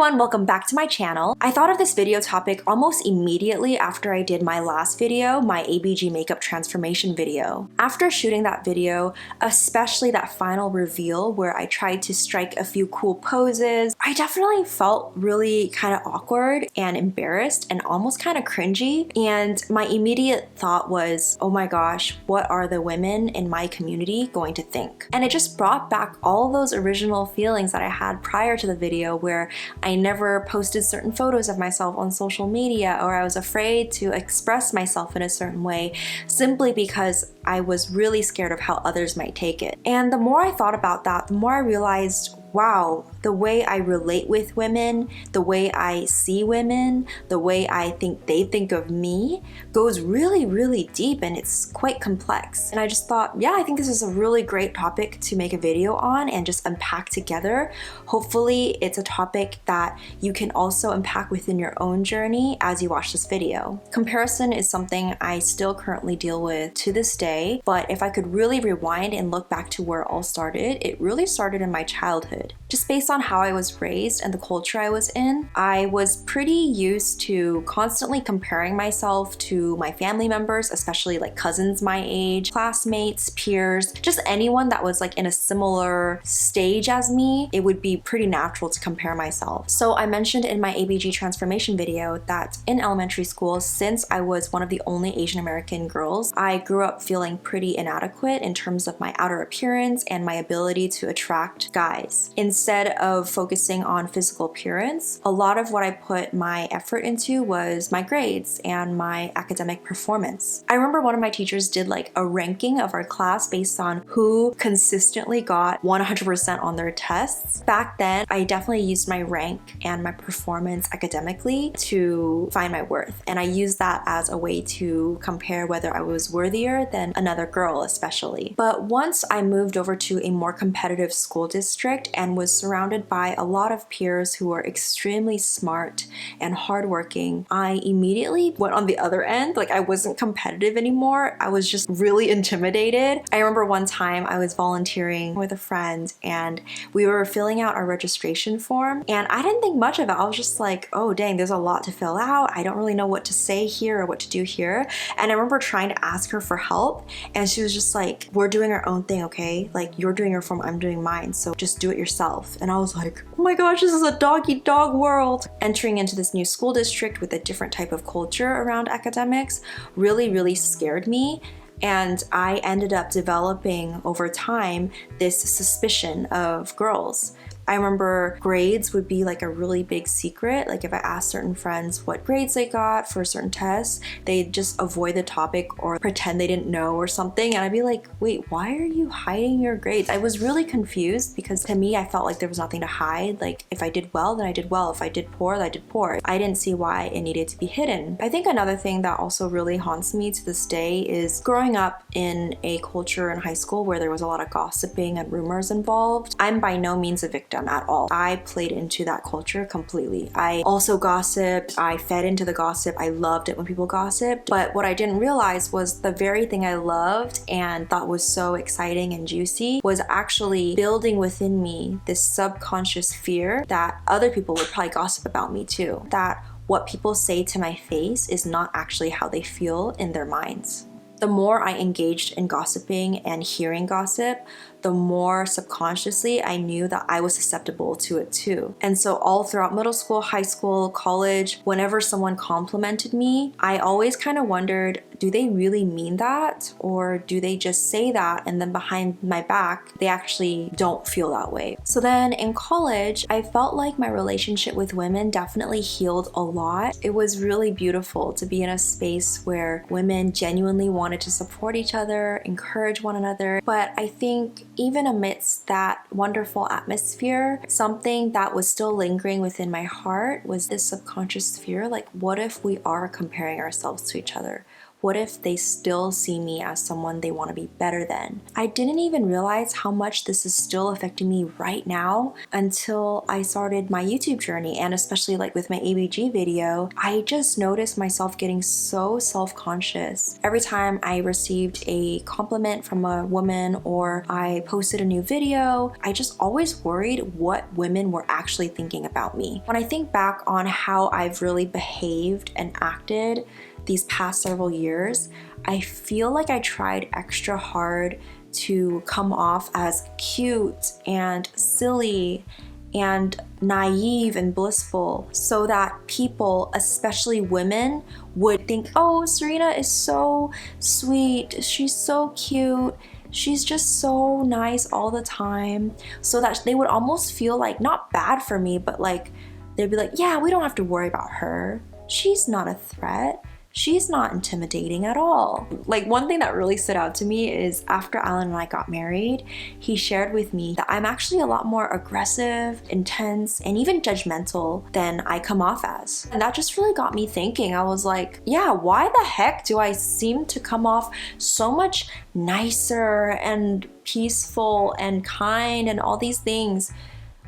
everyone, welcome back to my channel. I thought of this video topic almost immediately after I did my last video, my ABG makeup transformation video. After shooting that video, especially that final reveal where I tried to strike a few cool poses, I definitely felt really kind of awkward and embarrassed and almost kind of cringy. And my immediate thought was, oh my gosh, what are the women in my community going to think? And it just brought back all those original feelings that I had prior to the video where I never posted certain photos of myself on social media, or I was afraid to express myself in a certain way simply because I was really scared of how others might take it. And the more I thought about that, the more I realized, wow, the way I relate with women, the way I see women, the way I think they think of me goes really, really deep, and it's quite complex. And I just thought, yeah, I think this is a really great topic to make a video on and just unpack together. Hopefully it's a topic that you can also unpack within your own journey as you watch this video. Comparison is something I still currently deal with to this day, but if I could really rewind and look back to where it all started, it really started in my childhood. Just based on how I was raised and the culture I was in, I was pretty used to constantly comparing myself to my family members, especially like cousins my age, classmates, peers, just anyone that was like in a similar stage as me. It would be pretty natural to compare myself. So I mentioned in my ABG transformation video that in elementary school, since I was one of the only Asian American girls, I grew up feeling pretty inadequate in terms of my outer appearance and my ability to attract guys. Instead of focusing on physical appearance, a lot of what I put my effort into was my grades and my academic performance. I remember one of my teachers did like a ranking of our class based on who consistently got 100% on their tests. Back then, I definitely used my rank and my performance academically to find my worth. And I used that as a way to compare whether I was worthier than another girl especially. But once I moved over to a more competitive school district and was surrounded by a lot of peers who were extremely smart and hardworking, I immediately went on the other end. Like, I wasn't competitive anymore. I was just really intimidated. I remember one time I was volunteering with a friend and we were filling out our registration form, and I didn't think much of it. I was just like, oh dang, there's a lot to fill out. I don't really know what to say here or what to do here. And I remember trying to ask her for help, and she was just like, we're doing our own thing, okay? Like, you're doing your form, I'm doing mine, so just do it yourself. And I was like, oh my gosh, this is a dog-eat-dog world. Entering into this new school district with a different type of culture around academics really, really scared me. And I ended up developing over time this suspicion of girls. I remember grades would be like a really big secret. Like, if I asked certain friends what grades they got for certain tests, they'd just avoid the topic or pretend they didn't know or something. And I'd be like, wait, why are you hiding your grades? I was really confused because to me, I felt like there was nothing to hide. Like, if I did well, then I did well. If I did poor, then I did poor. I didn't see why it needed to be hidden. I think another thing that also really haunts me to this day is growing up in a culture in high school where there was a lot of gossiping and rumors involved. I'm by no means a victim at all. I played into that culture completely. I also gossiped. I fed into the gossip. I loved it when people gossiped. But what I didn't realize was the very thing I loved and thought was so exciting and juicy was actually building within me this subconscious fear that other people would probably gossip about me too. That what people say to my face is not actually how they feel in their minds. The more I engaged in gossiping and hearing gossip, the more subconsciously I knew that I was susceptible to it too. And so all throughout middle school, high school, college, whenever someone complimented me, I always kind of wondered, do they really mean that? Or do they just say that and then behind my back, they actually don't feel that way? So then in college, I felt like my relationship with women definitely healed a lot. It was really beautiful to be in a space where women genuinely wanted to support each other, encourage one another. But I think even amidst that wonderful atmosphere, something that was still lingering within my heart was this subconscious fear, like, what if we are comparing ourselves to each other? What if they still see me as someone they want to be better than? I didn't even realize how much this is still affecting me right now until I started my YouTube journey, and especially like with my ABG video, I just noticed myself getting so self-conscious. Every time I received a compliment from a woman or I posted a new video, I just always worried what women were actually thinking about me. When I think back on how I've really behaved and acted these past several years, I feel like I tried extra hard to come off as cute and silly and naive and blissful so that people, especially women, would think, oh, Serena is so sweet, she's so cute, she's just so nice all the time, so that they would almost feel like not bad for me, but like they'd be like, yeah, we don't have to worry about her, she's not a threat, she's not intimidating at all. Like, one thing that really stood out to me is after Alan and I got married, he shared with me that I'm actually a lot more aggressive, intense, and even judgmental than I come off as. And that just really got me thinking. I was like, yeah, why the heck do I seem to come off so much nicer and peaceful and kind and all these things,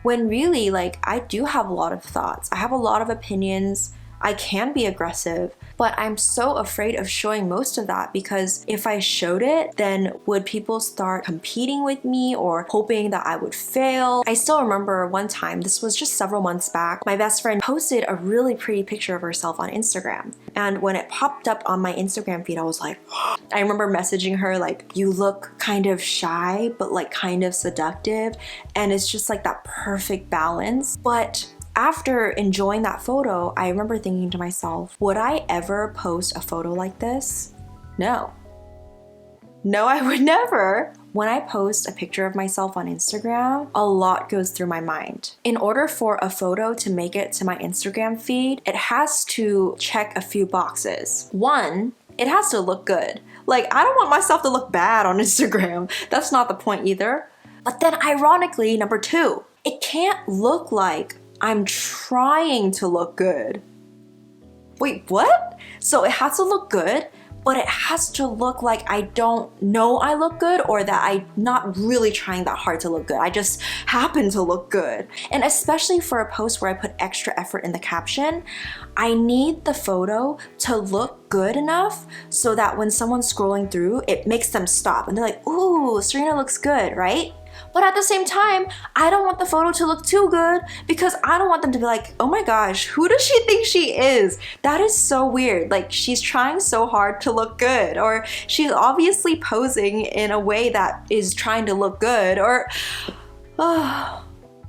when really, like, I do have a lot of thoughts. I have a lot of opinions. I can be aggressive, but I'm so afraid of showing most of that, because if I showed it, then would people start competing with me or hoping that I would fail? I still remember one time, this was just several months back, my best friend posted a really pretty picture of herself on Instagram. And when it popped up on my Instagram feed, I was like, I remember messaging her like, you look kind of shy, but like kind of seductive. And it's just like that perfect balance. But after enjoying that photo, I remember thinking to myself, would I ever post a photo like this? No. No, I would never. When I post a picture of myself on Instagram, a lot goes through my mind. In order for a photo to make it to my Instagram feed, it has to check a few boxes. One, it has to look good. Like, I don't want myself to look bad on Instagram. That's not the point either. But then ironically, number two, it can't look like I'm trying to look good. Wait, what? So it has to look good, but it has to look like I don't know I look good, or that I'm not really trying that hard to look good. I just happen to look good. And especially for a post where I put extra effort in the caption, I need the photo to look good enough so that when someone's scrolling through, it makes them stop and they're like, ooh, Serena looks good, right? But at the same time, I don't want the photo to look too good, because I don't want them to be like, oh my gosh, who does she think she is? That is so weird. Like, she's trying so hard to look good, or she's obviously posing in a way that is trying to look good, or I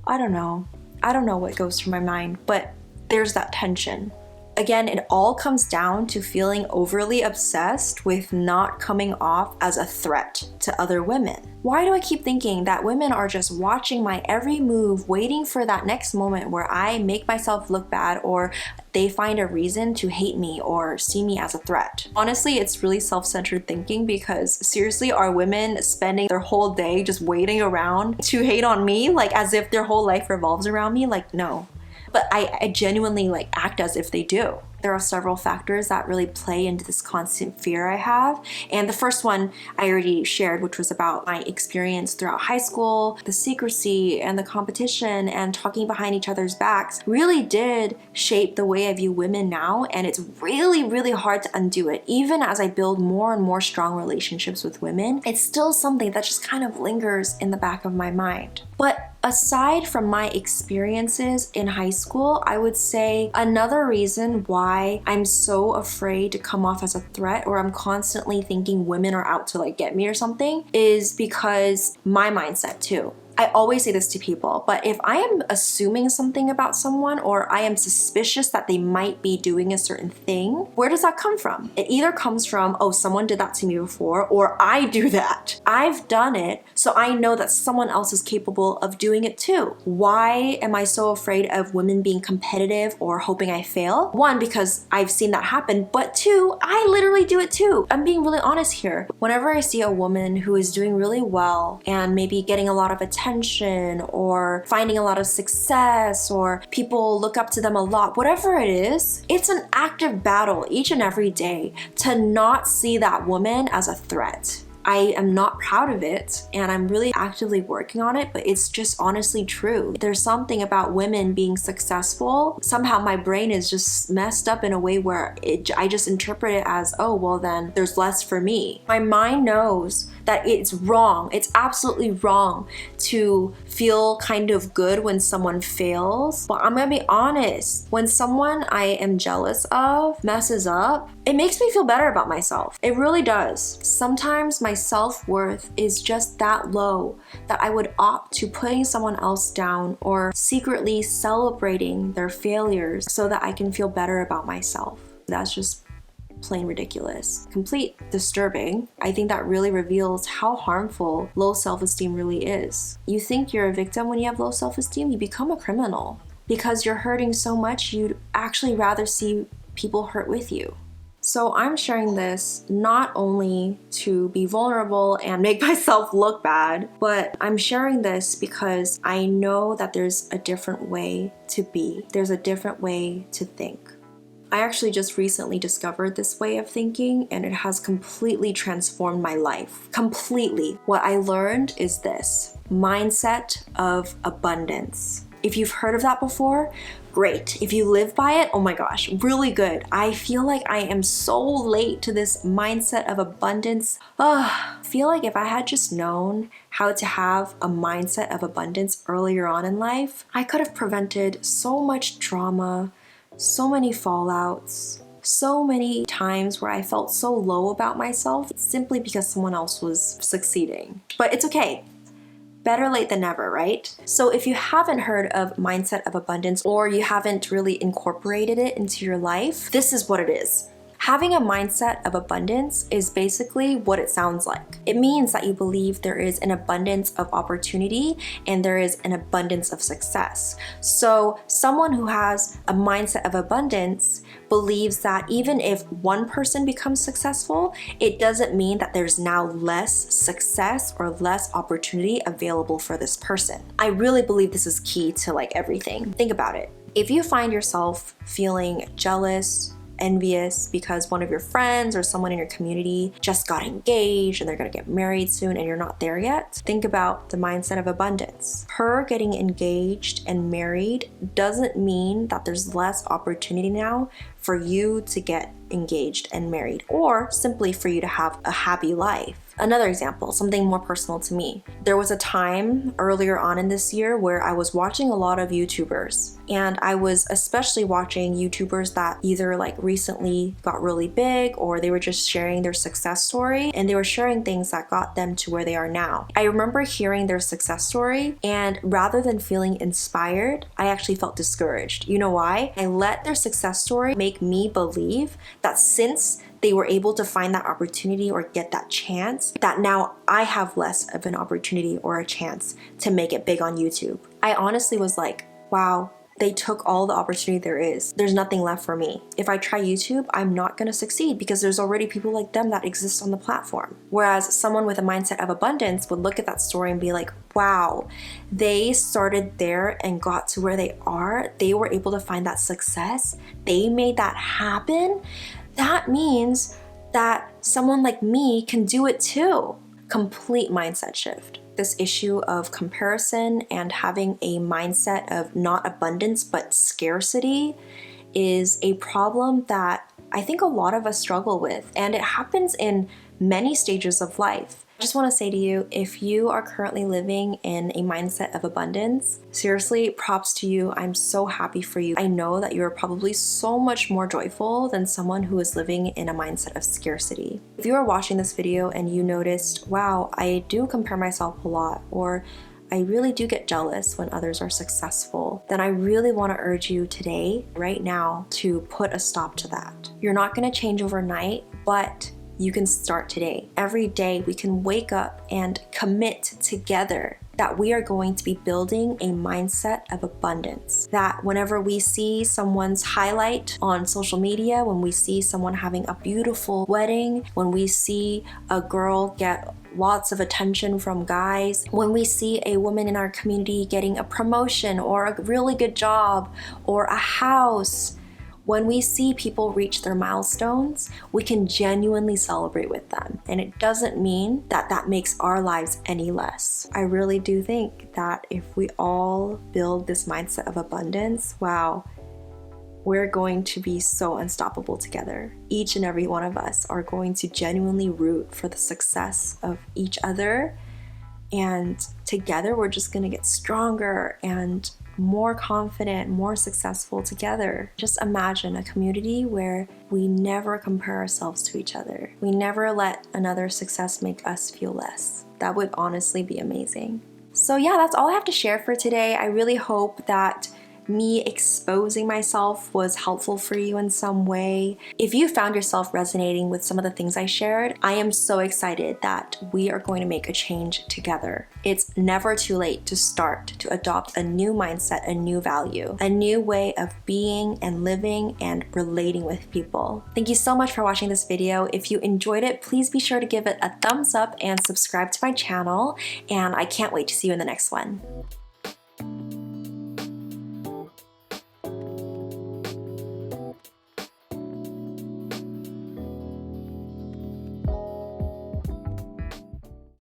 don't know. I don't know what goes through my mind, but there's that tension. Again, it all comes down to feeling overly obsessed with not coming off as a threat to other women. Why do I keep thinking that women are just watching my every move, waiting for that next moment where I make myself look bad, or they find a reason to hate me or see me as a threat? Honestly, it's really self-centered thinking, because seriously, are women spending their whole day just waiting around to hate on me, like as if their whole life revolves around me? Like, no. But I genuinely like act as if they do. There are several factors that really play into this constant fear I have. And the first one I already shared, which was about my experience throughout high school. The secrecy and the competition and talking behind each other's backs really did shape the way I view women now. And it's really, really hard to undo it. Even as I build more and more strong relationships with women, it's still something that just kind of lingers in the back of my mind. But aside from my experiences in high school, I would say another reason why I'm so afraid to come off as a threat, or I'm constantly thinking women are out to like get me or something, is because my mindset too. I always say this to people, but if I am assuming something about someone, or I am suspicious that they might be doing a certain thing, where does that come from? It either comes from, oh, someone did that to me before, or I do that. I've done it, so I know that someone else is capable of doing it too. Why am I so afraid of women being competitive or hoping I fail? One, because I've seen that happen, but two, I literally do it too. I'm being really honest here. Whenever I see a woman who is doing really well and maybe getting a lot of attention attention or finding a lot of success or people look up to them a lot, whatever it is, it's an active battle each and every day to not see that woman as a threat. I am not proud of it and I'm really actively working on it, but it's just honestly true. There's something about women being successful. Somehow my brain is just messed up in a way where I just interpret it as, oh, well then there's less for me. My mind knows that it's wrong. It's absolutely wrong to feel kind of good when someone fails. But I'm gonna be honest, when someone I am jealous of messes up, it makes me feel better about myself. It really does. Sometimes my self-worth is just that low that I would opt to putting someone else down or secretly celebrating their failures so that I can feel better about myself. That's just plain ridiculous. Complete disturbing. I think that really reveals how harmful low self-esteem really is. You think you're a victim when you have low self-esteem, you become a criminal. Because you're hurting so much, you'd actually rather see people hurt with you. So I'm sharing this not only to be vulnerable and make myself look bad, but I'm sharing this because I know that there's a different way to be. There's a different way to think. I actually just recently discovered this way of thinking and it has completely transformed my life. Completely. What I learned is this: mindset of abundance. If you've heard of that before, great. If you live by it, oh my gosh, really good. I feel like I am so late to this mindset of abundance. I feel like if I had just known how to have a mindset of abundance earlier on in life, I could have prevented so much drama, so many fallouts, so many times where I felt so low about myself simply because someone else was succeeding. But it's okay. Better late than never, right? So if you haven't heard of mindset of abundance or you haven't really incorporated it into your life, this is what it is. Having a mindset of abundance is basically what it sounds like. It means that you believe there is an abundance of opportunity and there is an abundance of success. So someone who has a mindset of abundance believes that even if one person becomes successful, it doesn't mean that there's now less success or less opportunity available for this person. I really believe this is key to like everything. Think about it. If you find yourself feeling jealous, envious because one of your friends or someone in your community just got engaged and they're gonna get married soon and you're not there yet, think about the mindset of abundance. Her getting engaged and married doesn't mean that there's less opportunity now for you to get engaged and married, or simply for you to have a happy life. Another example, something more personal to me. There was a time earlier on in this year where I was watching a lot of YouTubers, and I was especially watching YouTubers that either like recently got really big or they were just sharing their success story, and they were sharing things that got them to where they are now. I remember hearing their success story, and rather than feeling inspired, I actually felt discouraged. You know why? I let their success story make me believe that since they were able to find that opportunity or get that chance, that now I have less of an opportunity or a chance to make it big on YouTube. I honestly was like, wow, they took all the opportunity there is. There's nothing left for me. If I try YouTube, I'm not gonna succeed because there's already people like them that exist on the platform. Whereas someone with a mindset of abundance would look at that story and be like, wow, they started there and got to where they are. They were able to find that success. They made that happen. That means that someone like me can do it too. Complete mindset shift. This issue of comparison and having a mindset of not abundance but scarcity is a problem that I think a lot of us struggle with, and it happens in many stages of life. I just want to say to you, if you are currently living in a mindset of abundance, seriously, props to you. I'm so happy for you. I know that you're probably so much more joyful than someone who is living in a mindset of scarcity. If you are watching this video and you noticed, wow, I do compare myself a lot, or I really do get jealous when others are successful, then I really want to urge you today, right now, to put a stop to that. You're not going to change overnight, but you can start today. Every day we can wake up and commit together that we are going to be building a mindset of abundance. That whenever we see someone's highlight on social media, when we see someone having a beautiful wedding, when we see a girl get lots of attention from guys, when we see a woman in our community getting a promotion or a really good job or a house, when we see people reach their milestones, we can genuinely celebrate with them. And it doesn't mean that that makes our lives any less. I really do think that if we all build this mindset of abundance, wow, we're going to be so unstoppable together. Each and every one of us are going to genuinely root for the success of each other. And together, we're just gonna get stronger and more confident, more successful together. Just imagine a community where we never compare ourselves to each other. We never let another success make us feel less. That would honestly be amazing. So yeah, that's all I have to share for today. I really hope that me exposing myself was helpful for you in some way. If you found yourself resonating with some of the things I shared, I am so excited that we are going to make a change together. It's never too late to start to adopt a new mindset, a new value, a new way of being and living and relating with people. Thank you so much for watching this video. If you enjoyed it, please be sure to give it a thumbs up and subscribe to my channel. And I can't wait to see you in the next one.